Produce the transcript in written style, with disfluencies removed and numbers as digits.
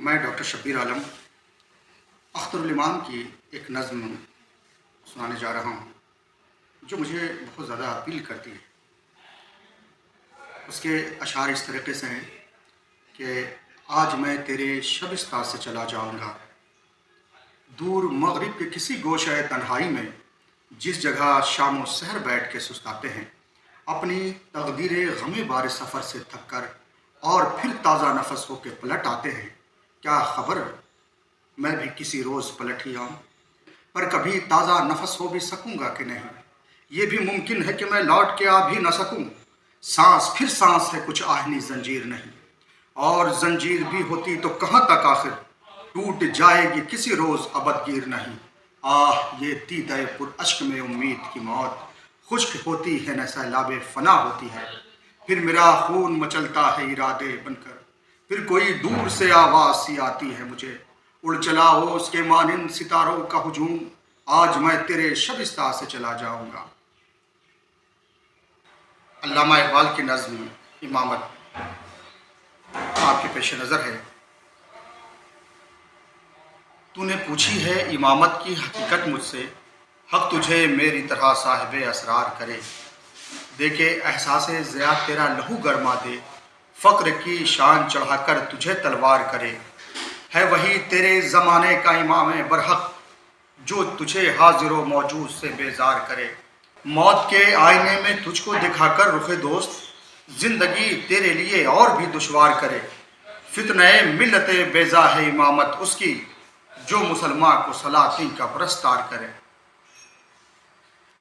میں ڈاکٹر شبیر عالم اختر الایمان کی ایک نظم سنانے جا رہا ہوں جو مجھے بہت زیادہ اپیل کرتی ہے۔ اس کے اشعار اس طریقے سے ہیں کہ آج میں تیرے شبستہ سے چلا جاؤں گا، دور مغرب کے کسی گوشہ تنہائی میں، جس جگہ شام و سحر بیٹھ کے سستاتے ہیں، اپنی تقدیر غم بار سفر سے تھک کر اور پھر تازہ نفس ہو کے پلٹ آتے ہیں۔ کیا خبر میں بھی کسی روز پلٹ ہی آؤں، پر کبھی تازہ نفس ہو بھی سکوں گا کہ نہیں، یہ بھی ممکن ہے کہ میں لوٹ کے آ بھی نہ سکوں۔ سانس پھر سانس ہے، کچھ آہنی زنجیر نہیں، اور زنجیر بھی ہوتی تو کہاں تک آخر، ٹوٹ جائے گی کسی روز ابد گیر نہیں۔ آہ یہ دیدہ پر اشک میں امید کی موت، خشک ہوتی ہے نہ سیلاب فنا ہوتی ہے، پھر میرا خون مچلتا ہے ارادے بن کر، پھر کوئی دور سے آواز سی آتی ہے مجھے، اڑ چلا ہو اس کے مانند ستاروں کا ہجوم، آج میں تیرے شبستہ سے چلا جاؤں گا۔ علامہ اقبال کی نظم امامت آپ کے پیش نظر ہے۔ تو نے پوچھی ہے امامت کی حقیقت مجھ سے، حق تجھے میری طرح صاحب اسرار کرے، دیکھے احساس ضیاء تیرا لہو گرما دے، فقر کی شان چڑھا کر تجھے تلوار کرے، ہے وہی تیرے زمانے کا امام برحق جو تجھے حاضر و موجود سے بیزار کرے، موت کے آئینے میں تجھ کو دکھا کر رخ دوست، زندگی تیرے لیے اور بھی دشوار کرے، فتنہ ملت بیضا ہے امامت اس کی جو مسلمان کو سلاطین کا پرستار کرے۔